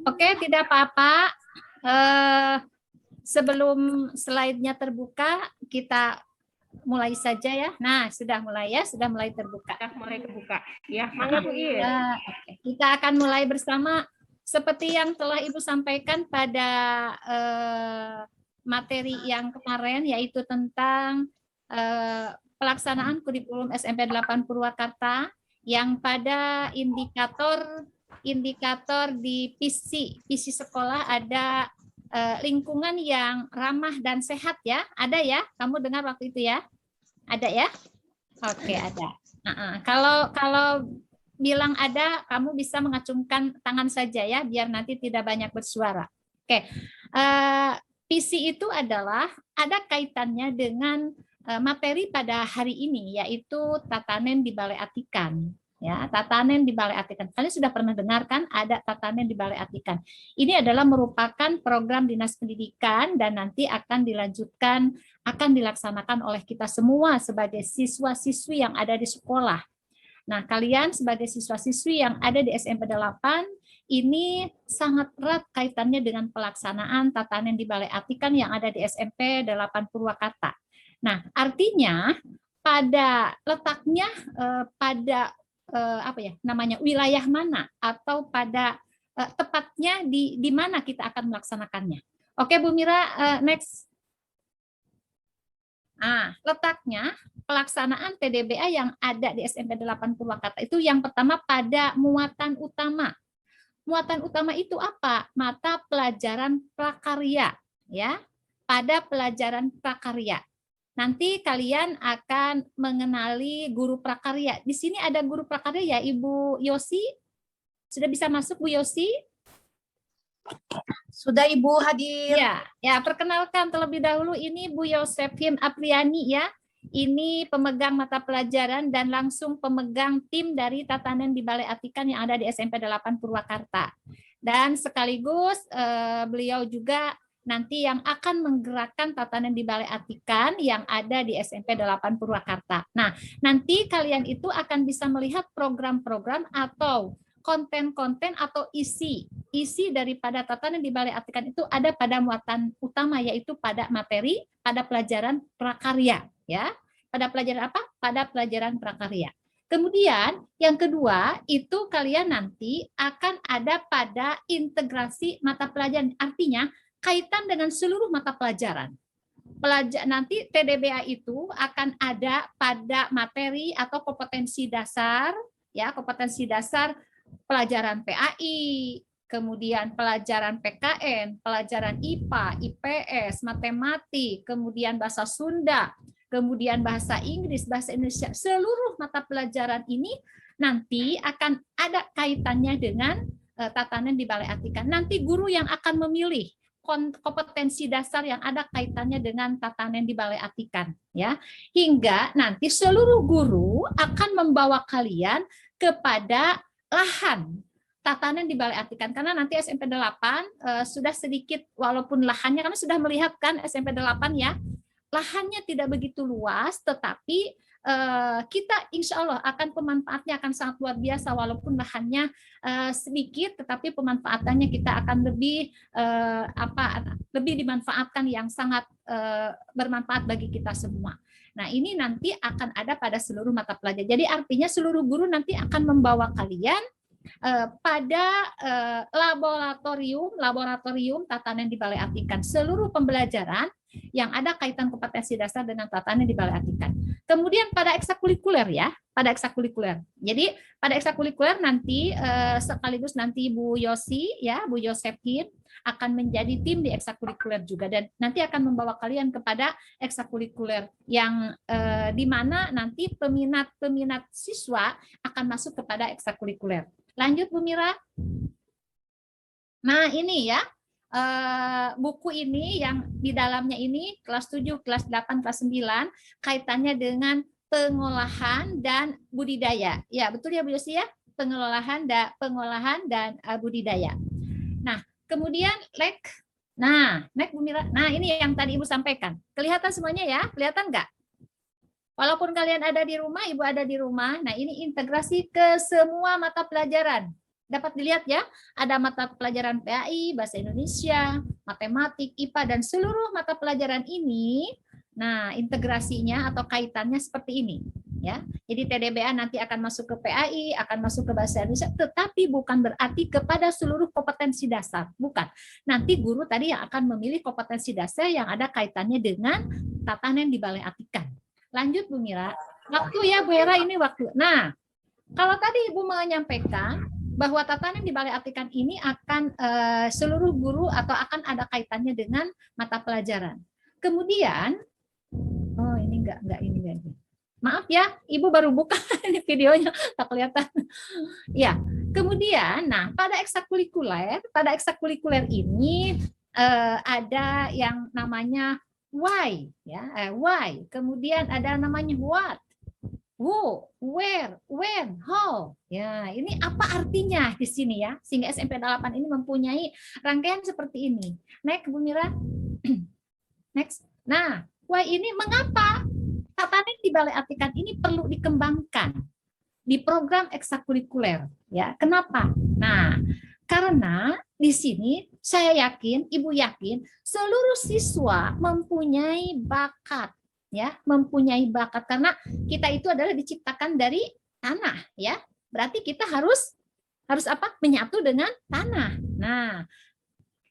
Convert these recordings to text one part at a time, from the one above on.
Oke, tidak apa-apa. Sebelum slide-nya terbuka, kita mulai saja ya. Nah, sudah mulai ya, sudah mulai terbuka. Sudah mulai terbuka. Ya, mangga Bu Is. Oke. Kita akan mulai bersama seperti yang telah Ibu sampaikan pada materi yang kemarin, yaitu tentang pelaksanaan kurikulum SMP 8 Purwakarta yang pada indikator di visi sekolah ada lingkungan yang ramah dan sehat ya. Ada ya? Kamu dengar waktu itu ya? Ada ya? Oke, ada. Kalau bilang ada, kamu bisa mengacungkan tangan saja ya, biar nanti tidak banyak bersuara. Oke, visi itu adalah ada kaitannya dengan materi pada hari ini, yaitu tatanen di Balai Atikan. Ya, tatanen di Balai Atikan. Kalian sudah pernah dengar kan ada tatanen di Balai Atikan? Ini adalah merupakan program Dinas Pendidikan dan nanti akan dilanjutkan, akan dilaksanakan oleh kita semua sebagai siswa-siswi yang ada di sekolah. Nah, kalian sebagai siswa-siswi yang ada di SMP 8 ini sangat erat kaitannya dengan pelaksanaan tatanen di Balai Atikan yang ada di SMP 8 Purwakarta. Nah, artinya pada letaknya pada apa ya namanya wilayah mana atau pada tepatnya di mana kita akan melaksanakannya. Oke, Bu Mira, next. Nah, letaknya pelaksanaan TDBA yang ada di SMP 8 Purwakarta itu yang pertama pada muatan utama. Muatan utama itu apa? Mata pelajaran prakarya, ya. Pada pelajaran prakarya. Nanti kalian akan mengenali guru prakarya. Di sini ada guru prakarya ya, Ibu Yosi. Sudah bisa masuk, Bu Yosi? Sudah Ibu hadir. Ya, perkenalkan terlebih dahulu ini Bu Yosefin Apriani ya. Ini pemegang mata pelajaran dan langsung pemegang tim dari tatanan di Balai Atikan yang ada di SMP 8 Purwakarta. Dan sekaligus beliau juga nanti yang akan menggerakkan tatanan di Balai Atikan yang ada di SMP 8 Purwakarta. Nah, nanti kalian itu akan bisa melihat program-program atau konten-konten atau isi daripada tatanan di Balai Atikan itu ada pada muatan utama, yaitu pada materi, pada pelajaran prakarya, ya. Pada pelajaran apa? Pada pelajaran prakarya. Kemudian yang kedua itu kalian nanti akan ada pada integrasi mata pelajaran, artinya kaitan dengan seluruh mata pelajaran. Nanti TDBA itu akan ada pada materi atau kompetensi dasar, ya, kompetensi dasar pelajaran PAI, kemudian pelajaran PKN, pelajaran IPA, IPS, matematik, kemudian bahasa Sunda, kemudian bahasa Inggris, bahasa Indonesia. Seluruh mata pelajaran ini nanti akan ada kaitannya dengan tatanan di Balai Atikan. Nanti guru yang akan memilih kompetensi dasar yang ada kaitannya dengan tatanan di Balai Atikan, ya, hingga nanti seluruh guru akan membawa kalian kepada lahan tatanan di Balai Atikan, karena nanti SMP 8 sudah sedikit, walaupun lahannya karena sudah melihat kan SMP 8 ya, lahannya tidak begitu luas, tetapi kita insya Allah akan pemanfaatnya akan sangat luar biasa, walaupun lahannya sedikit, tetapi pemanfaatannya kita akan lebih dimanfaatkan yang sangat bermanfaat bagi kita semua. Nah, ini nanti akan ada pada seluruh mata pelajaran. Jadi artinya seluruh guru nanti akan membawa kalian pada laboratorium tatanan di Balai Atikan, seluruh pembelajaran yang ada kaitan kompetensi dasar dengan tatanan di Balai Atikan. Kemudian pada ekstrakurikuler ya, pada ekstrakurikuler. Jadi pada ekstrakurikuler nanti sekaligus nanti Bu Yosi ya, Bu Yosefin akan menjadi tim di ekstrakurikuler juga, dan nanti akan membawa kalian kepada ekstrakurikuler yang di mana nanti peminat siswa akan masuk kepada ekstrakurikuler. Lanjut Bu Mira. Nah, ini ya. Buku ini yang di dalamnya ini kelas 7, kelas 8, kelas 9 kaitannya dengan pengolahan dan budidaya. Ya, betul ya Bu Yosi ya? Pengolahan dan budidaya. Nah, kemudian next Bu Mira. Nah, ini yang tadi Ibu sampaikan. Kelihatan semuanya ya? Kelihatan nggak? Walaupun kalian ada di rumah, Ibu ada di rumah. Nah, ini integrasi ke semua mata pelajaran. Dapat dilihat ya, ada mata pelajaran PAI, Bahasa Indonesia, Matematik, IPA, dan seluruh mata pelajaran ini, nah integrasinya atau kaitannya seperti ini. Ya, jadi TDBA nanti akan masuk ke PAI, akan masuk ke Bahasa Indonesia, tetapi bukan berarti kepada seluruh kompetensi dasar, bukan. Nanti guru tadi yang akan memilih kompetensi dasar yang ada kaitannya dengan tatanan di Balai Atikan. Lanjut Bu Mira. Waktu ya Bu Era, ini waktu. Nah, kalau tadi Ibu menyampaikan bahwa tatanan di Balai Atikan ini akan seluruh guru atau akan ada kaitannya dengan mata pelajaran. Kemudian, oh ini enggak ini lagi. Maaf ya, Ibu baru buka ini videonya, tak kelihatan. Ya, kemudian, nah pada ekstrakurikuler ini ada yang namanya why, ya, why. Kemudian ada namanya what, who, where, when, how. Ya, ini apa artinya di sini ya? Sehingga SMP 8 ini mempunyai rangkaian seperti ini. Next, Bu Mira. Next. Nah, why ini mengapa tatanan di Balai Atikan ini perlu dikembangkan di program ekstrakurikuler, ya. Kenapa? Nah, karena di sini saya yakin, Ibu yakin, seluruh siswa mempunyai bakat, ya, mempunyai bakat karena kita itu adalah diciptakan dari tanah, ya. Berarti kita harus apa? Menyatu dengan tanah. Nah,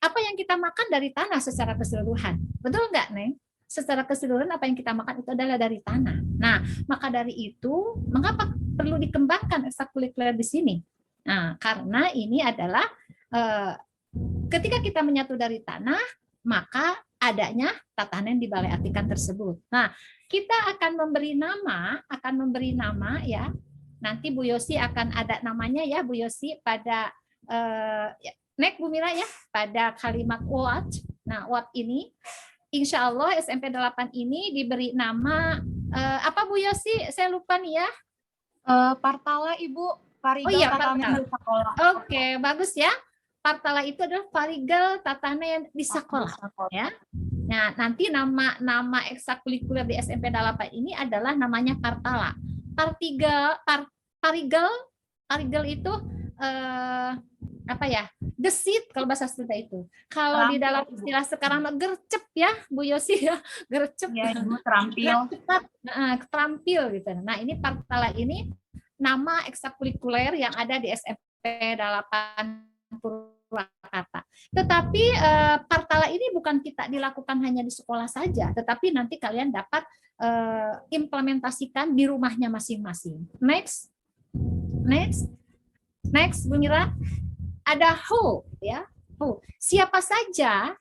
apa yang kita makan dari tanah secara keseluruhan. Betul nggak, Neng? Secara keseluruhan apa yang kita makan itu adalah dari tanah. Nah, maka dari itu, mengapa perlu dikembangkan ekstrakurikuler di sini? Nah, karena ini adalah ketika kita menyatu dari tanah, maka adanya tatanan di Balai Atikan tersebut. Nah, kita akan memberi nama ya. Nanti Bu Yosi akan ada namanya ya, Bu Yosi pada next Bu Mira ya, pada kalimat what. Nah, what ini insya Allah SMP 8 ini diberi nama apa Bu Yosi? Saya lupa nih ya. Partala Ibu, Parigel Oh iya, Tatanan di Sekolah. Oke, bagus ya. Partala itu adalah Parigel Tatanan di Sekolah. Ya. Nah, nanti nama ekstrakurikuler di SMP 8 ini adalah namanya Partala. Parigel itu apa ya? Gesit kalau bahasa Sunda itu. Kalau di dalam istilah sekarang gercep ya, Bu Yosi ya, gercep. Ya, Ibu terampil. Cepat, terampil gitu. Nah, ini Partala ini nama ekstrakurikuler yang ada di SMP 8 Purwakarta. Tetapi Partala ini bukan kita dilakukan hanya di sekolah saja, tetapi nanti kalian dapat implementasikan di rumahnya masing-masing. Next, Bu Mira. Ada who, ya. Who. Siapa saja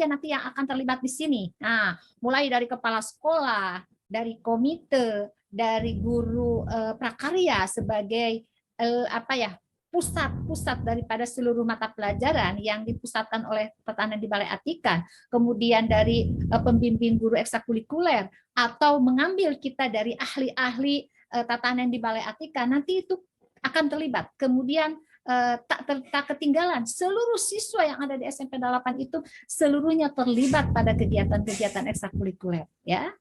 nanti yang akan terlibat di sini. Nah, mulai dari kepala sekolah, dari komite, dari guru prakarya sebagai pusat daripada seluruh mata pelajaran yang dipusatkan oleh tatanan di Balai Atikan, kemudian dari pembimbing guru ekstrakurikuler, atau mengambil kita dari ahli-ahli tatanan di Balai Atikan, nanti itu akan terlibat. Kemudian tak ketinggalan, seluruh siswa yang ada di SMP 8 itu seluruhnya terlibat pada kegiatan-kegiatan ekstrakurikuler, ya.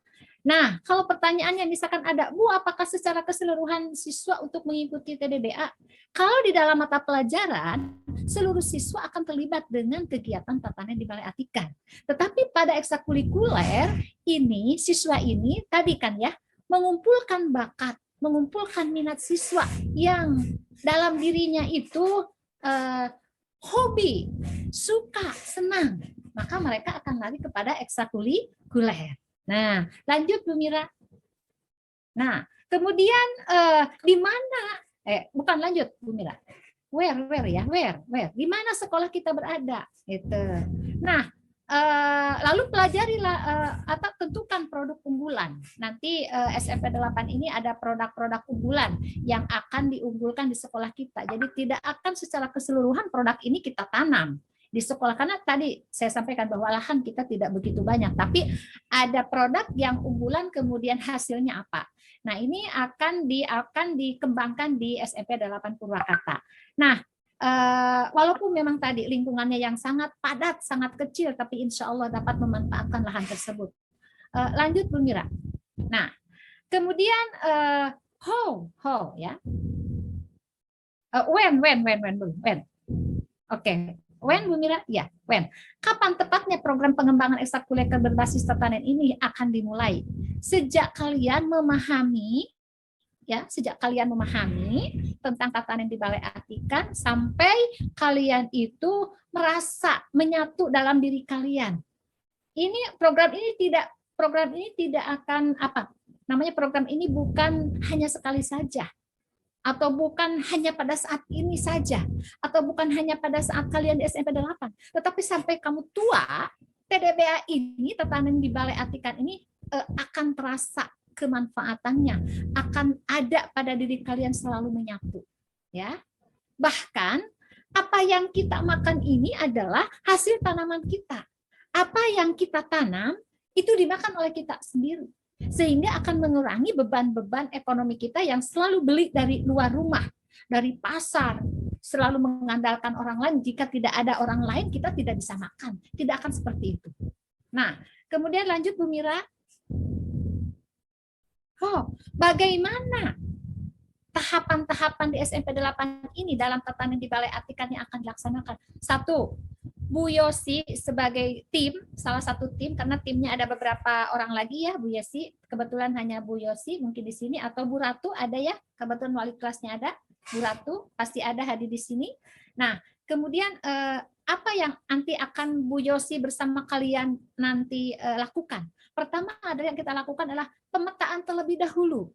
Nah, kalau pertanyaannya misalkan ada, Bu, apakah secara keseluruhan siswa untuk mengikuti TDBA? Kalau di dalam mata pelajaran, seluruh siswa akan terlibat dengan kegiatan tatanan di Balai Atikan. Tetapi pada ekstrakurikuler ini, siswa ini tadi kan ya, mengumpulkan bakat, mengumpulkan minat siswa yang dalam dirinya itu hobi, suka, senang. Maka mereka akan lari kepada ekstrakurikuler. Nah, lanjut Bu Mira. Nah, kemudian di mana? Bukan lanjut Bu Mira. Where ya, where. Di mana sekolah kita berada? Itu. Nah, lalu pelajarilah atau tentukan produk unggulan. Nanti SMP 8 ini ada produk-produk unggulan yang akan diunggulkan di sekolah kita. Jadi tidak akan secara keseluruhan produk ini kita tanam di sekolah, karena tadi saya sampaikan bahwa lahan kita tidak begitu banyak, tapi ada produk yang unggulan kemudian hasilnya apa. Nah, ini akan dikembangkan di SMP 8 Purwakarta. Nah, walaupun memang tadi lingkungannya yang sangat padat, sangat kecil, tapi insya Allah dapat memanfaatkan lahan tersebut. Lanjut Bu Mira. Nah, kemudian how ya. When. Oke. When, Bu Mira? Ya, when. Kapan tepatnya program pengembangan ekstrakurikuler berbasis tatanan ini akan dimulai? Sejak kalian memahami tentang tatanan di Balai Atikan sampai kalian itu merasa menyatu dalam diri kalian. Program ini tidak akan program ini bukan hanya sekali saja, atau bukan hanya pada saat ini saja, atau bukan hanya pada saat kalian di SMP 8, tetapi sampai kamu tua, TDBA ini, tatanan di Balai Atikan ini akan terasa kemanfaatannya, akan ada pada diri kalian selalu menyatu, ya. Bahkan apa yang kita makan ini adalah hasil tanaman kita. Apa yang kita tanam itu dimakan oleh kita sendiri, sehingga akan mengurangi beban-beban ekonomi kita yang selalu beli dari luar rumah, dari pasar, selalu mengandalkan orang lain. Jika tidak ada orang lain, kita tidak bisa makan. Tidak akan seperti itu. Nah, kemudian lanjut Bu Mira. Bagaimana tahapan-tahapan di SMP 8 ini dalam tatanan di Balai Atikan yang akan dilaksanakan? 1. Bu Yosi sebagai tim, salah satu tim, karena timnya ada beberapa orang lagi ya, Bu Yosi. Kebetulan hanya Bu Yosi mungkin di sini, atau Bu Ratu ada ya, kebetulan wali kelasnya ada, Bu Ratu pasti ada hadir di sini. Nah, kemudian apa yang nanti akan Bu Yosi bersama kalian nanti lakukan? Pertama adalah yang kita lakukan adalah pemetaan terlebih dahulu.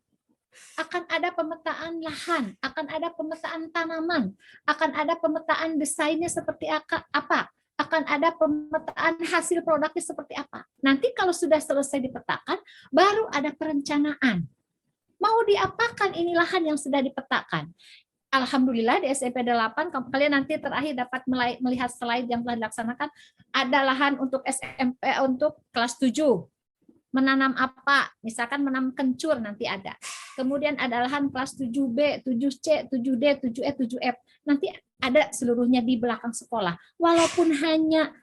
Akan ada pemetaan lahan, akan ada pemetaan tanaman, akan ada pemetaan desainnya seperti apa, akan ada pemetaan hasil produknya seperti apa. Nanti kalau sudah selesai dipetakan, baru ada perencanaan. Mau diapakan ini lahan yang sudah dipetakan? Alhamdulillah di SMP 8, kalian nanti terakhir dapat melihat slide yang telah dilaksanakan. Ada lahan untuk SMP untuk kelas 7. Menanam apa? Misalkan menanam kencur nanti ada. Kemudian ada lahan kelas 7B, 7C, 7D, 7E, 7F. Nanti ada seluruhnya di belakang sekolah. Walaupun hanya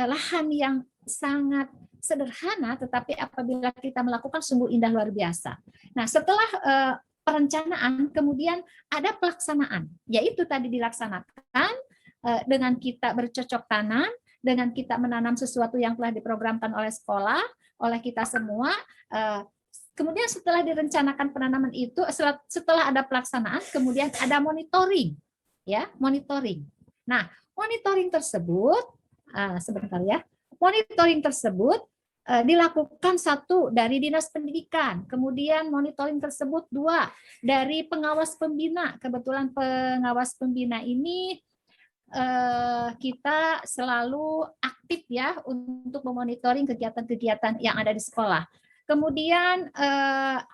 lahan yang sangat sederhana, tetapi apabila kita melakukan sungguh indah luar biasa. Nah, setelah perencanaan, kemudian ada pelaksanaan, yaitu tadi dilaksanakan dengan kita bercocok tanam, dengan kita menanam sesuatu yang telah diprogramkan oleh sekolah, oleh kita semua. Kemudian setelah direncanakan penanaman itu, setelah ada pelaksanaan, kemudian ada monitoring, ya, monitoring. Nah, monitoring tersebut, sebentar ya, monitoring tersebut dilakukan 1 dari Dinas Pendidikan, kemudian monitoring tersebut 2 dari pengawas pembina. Kebetulan pengawas pembina ini kita selalu aktif ya untuk memonitoring kegiatan-kegiatan yang ada di sekolah. Kemudian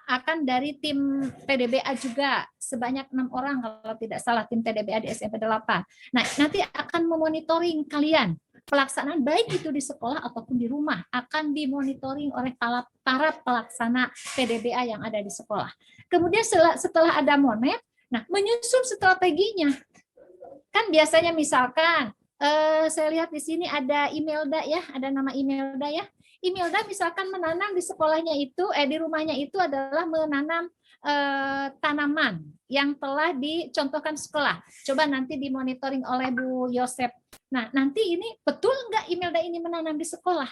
akan dari tim PDBA juga sebanyak 6 orang kalau tidak salah, tim PDBA di SMP 8. Nah, nanti akan memonitoring kalian pelaksanaan baik itu di sekolah ataupun di rumah, akan dimonitoring oleh para pelaksana PDBA yang ada di sekolah. Kemudian setelah ada monet, nah menyusun strateginya. Kan biasanya misalkan saya lihat di sini ada Imelda ya, ada nama Imelda ya. Imelda misalkan menanam di sekolahnya itu, di rumahnya itu adalah menanam tanaman yang telah dicontohkan sekolah. Coba nanti dimonitoring oleh Bu Yosep. Nah, nanti ini betul nggak Imelda ini menanam di sekolah?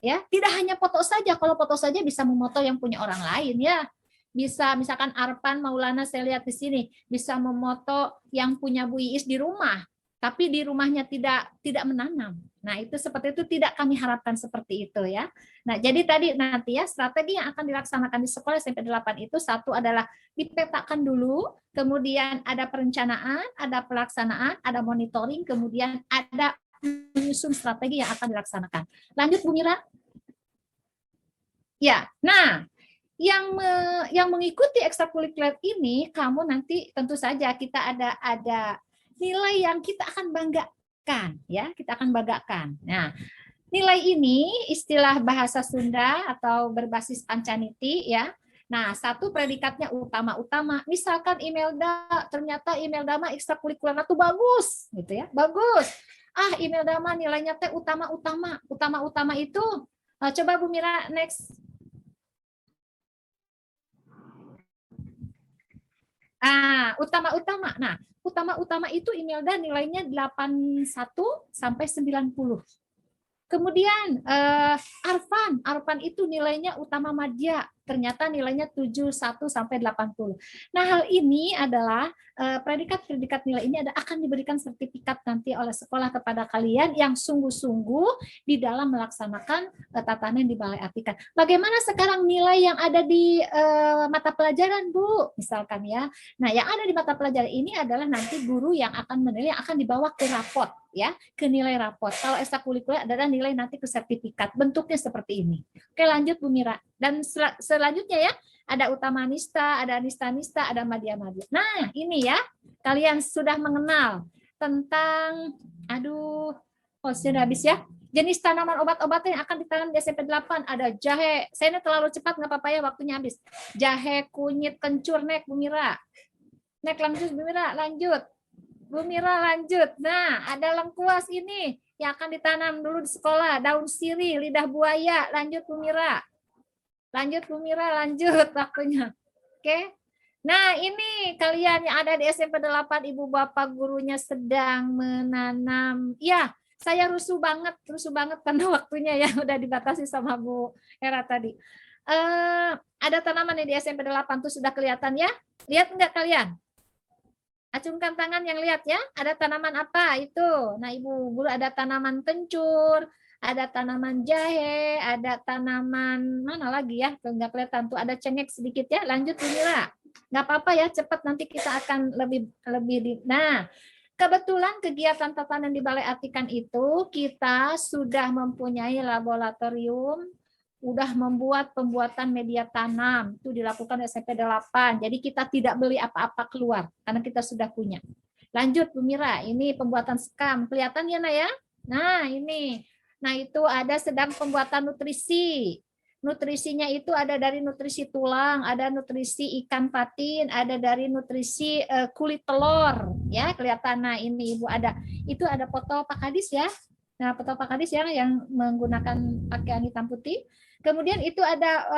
Ya, tidak hanya foto saja. Kalau foto saja bisa memoto yang punya orang lain ya. Bisa misalkan Arpan Maulana saya lihat di sini bisa memoto yang punya Bu Iis di rumah, tapi di rumahnya tidak menanam. Nah, itu seperti itu tidak kami harapkan seperti itu ya. Nah, jadi tadi nanti ya strategi yang akan dilaksanakan di sekolah SMP 8 itu 1 adalah dipetakan dulu, kemudian ada perencanaan, ada pelaksanaan, ada monitoring, kemudian ada menyusun strategi yang akan dilaksanakan. Lanjut Bu Mira. Ya, nah yang mengikuti ekstrakurikuler ini, kamu nanti tentu saja kita ada nilai yang kita akan banggakan, ya, kita akan banggakan. Nah, nilai ini istilah bahasa Sunda atau berbasis Pancaniti, ya. Nah, 1 predikatnya utama-utama. Misalkan Imelda, ternyata Imelda mah ekstrakurikuler itu bagus, gitu ya, bagus. Imelda mah nilainya teh utama-utama. Utama-utama itu, coba Bu Mira next. Utama-utama. Nah, utama-utama itu Imelda nilainya 81 sampai 90. Kemudian Arfan itu nilainya utama madya, ternyata nilainya 71 sampai 80. Nah, hal ini adalah predikat-predikat nilai ini akan diberikan sertifikat nanti oleh sekolah kepada kalian yang sungguh-sungguh di dalam melaksanakan tatanan di Balai Atikan. Bagaimana sekarang nilai yang ada di mata pelajaran, Bu? Misalkan ya. Nah, yang ada di mata pelajaran ini adalah nanti guru yang akan menilai, yang akan dibawa ke raport, ya, ke nilai raport. Kalau ekstrakurikuler adalah nilai nanti ke sertifikat. Bentuknya seperti ini. Oke, lanjut Bu Mira. Dan selanjutnya ya, ada utama nista, ada nista-nista, ada madya-madya. Nah, ini ya, kalian sudah mengenal tentang, sudah habis ya. Jenis tanaman obat-obatan yang akan ditanam di SMP 8 ada jahe. Saya ini terlalu cepat, nggak apa-apa ya, waktunya habis. Jahe, kunyit, kencur, nek Bu Mira. Nek lanjut Bu Mira, lanjut. Bu Mira lanjut. Nah, ada lengkuas ini yang akan ditanam dulu di sekolah. Daun sirih, lidah buaya. Lanjut Bu Mira. Lanjut Bu Mira, lanjut waktunya. Oke. Nah, ini kalian yang ada di SMP 8, Ibu Bapak gurunya sedang menanam. Ya, saya rusuh banget karena waktunya ya udah dibatasi sama Bu Hera tadi. Ada tanaman di SMP 8 tuh sudah kelihatan ya? Lihat enggak kalian? Acungkan tangan yang lihat ya. Ada tanaman apa itu? Nah, Ibu guru ada tanaman kencur, ada tanaman jahe, ada tanaman mana lagi ya? Enggak kelihatan tuh, ada cengkeh sedikit ya. Lanjut Bu Mira. Enggak apa-apa ya, cepat nanti kita akan lebih Nah, kebetulan kegiatan tatanan di Balai Atikan itu kita sudah mempunyai laboratorium, udah membuat pembuatan media tanam, itu dilakukan SMP 8. Jadi kita tidak beli apa-apa keluar karena kita sudah punya. Lanjut Bu Mira, ini pembuatan sekam. Kelihatan ya Nak ya? Nah, ini. Nah, itu ada sedang pembuatan nutrisi. Nutrisinya itu ada dari nutrisi tulang, ada nutrisi ikan patin, ada dari nutrisi kulit telur, ya kelihatan. Nah, ini Ibu ada. Itu ada foto Pak Kadis ya. Nah, foto Pak Kadis ya yang menggunakan pakaian hitam putih. Kemudian itu ada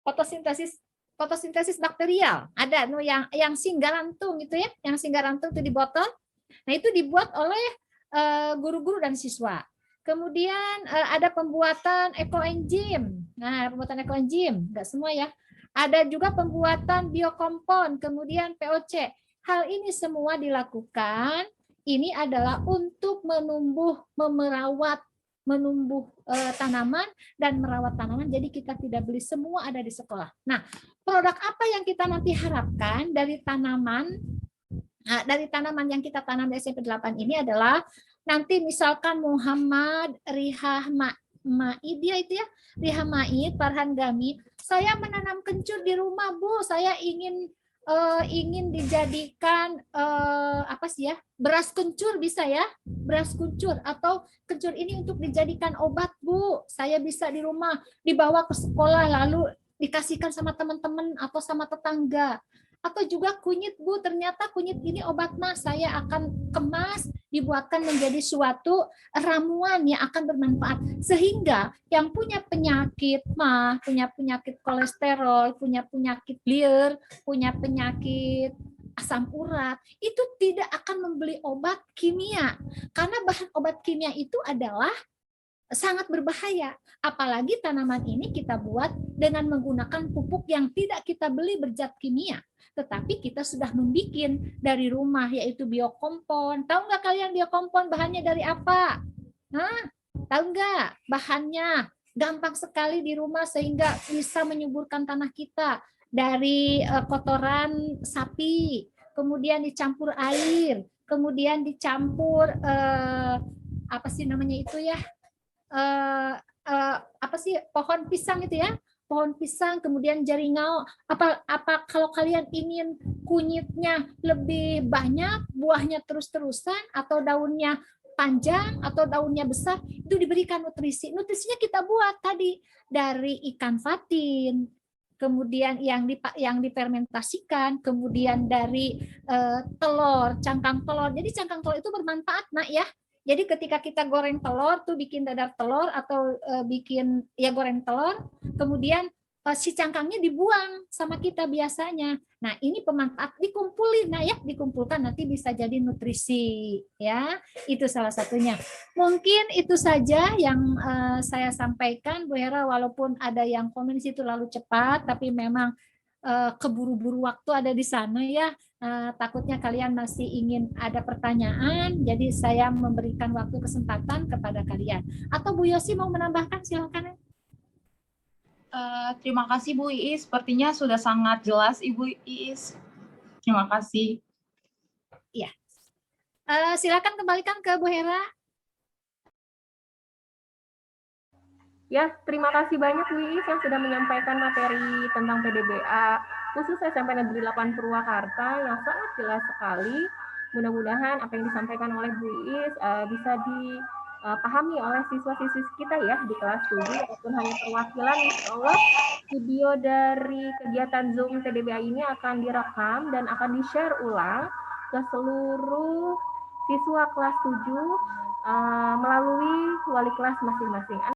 fotosintesis bakterial. Ada yang singgarantung itu ya, yang singgarantung itu di botol. Nah, itu dibuat oleh guru-guru dan siswa. Kemudian ada pembuatan ekoenzim. Nah, pembuatan ekoenzim, enggak semua ya. Ada juga pembuatan biokompon, kemudian POC. Hal ini semua dilakukan, ini adalah untuk menumbuh tanaman dan merawat tanaman. Jadi kita tidak beli, semua ada di sekolah. Nah, produk apa yang kita nanti harapkan dari tanaman yang kita tanam di SMP 8 ini adalah nanti misalkan Muhammad Maid ya itu ya, Riha Maid, Farhan Gami, saya menanam kencur di rumah Bu, saya ingin dijadikan beras kencur, bisa ya, beras kencur, atau kencur ini untuk dijadikan obat Bu, saya bisa di rumah dibawa ke sekolah lalu dikasihkan sama teman-teman atau sama tetangga. Atau juga kunyit Bu, ternyata kunyit ini obat mah, saya akan kemas, dibuatkan menjadi suatu ramuan yang akan bermanfaat. Sehingga yang punya penyakit mah, punya penyakit kolesterol, punya penyakit liver, punya penyakit asam urat, itu tidak akan membeli obat kimia. Karena bahan obat kimia itu adalah sangat berbahaya. Apalagi tanaman ini kita buat dengan menggunakan pupuk yang tidak kita beli berzat kimia, tetapi kita sudah membuat dari rumah, yaitu biokompon. Tahu nggak kalian biokompon bahannya dari apa? Tahu nggak bahannya? Gampang sekali di rumah sehingga bisa menyuburkan tanah kita dari kotoran sapi, kemudian dicampur air, kemudian dicampur pohon pisang itu ya, pohon pisang, kemudian jaringau. Apa kalau kalian ingin kunyitnya lebih banyak, buahnya terus-terusan, atau daunnya panjang atau daunnya besar, itu diberikan nutrisi. Nutrisinya kita buat tadi dari ikan patin, kemudian yang difermentasikan, kemudian dari telur, cangkang telur. Jadi cangkang telur itu bermanfaat Nak ya. Jadi ketika kita goreng telur tuh bikin dadar telur atau bikin ya goreng telur, kemudian si cangkangnya dibuang sama kita biasanya. Nah, ini pemanfaat dikumpulin, nah ya dikumpulkan nanti bisa jadi nutrisi ya. Itu salah satunya. Mungkin itu saja yang saya sampaikan Bu Hera, walaupun ada yang komen di situ lalu cepat tapi memang keburu-buru waktu ada di sana ya. Takutnya kalian masih ingin ada pertanyaan, jadi saya memberikan waktu kesempatan kepada kalian. Atau Bu Yosi mau menambahkan, silakan. Terima kasih Bu Iis, sepertinya sudah sangat jelas Ibu Iis. Terima kasih. Iya. Silakan kembalikan ke Bu Hera. Ya, terima kasih banyak Bu Iis yang sudah menyampaikan materi tentang PDBA khusus SMP Negeri 8 Purwakarta yang sangat jelas sekali. Mudah-mudahan apa yang disampaikan oleh Bu Iis bisa dipahami oleh siswa-siswi kita ya di kelas 7 walaupun hanya perwakilan. Insya Allah video dari kegiatan Zoom PDBA ini akan direkam dan akan di-share ulang ke seluruh siswa kelas 7 melalui wali kelas masing-masing.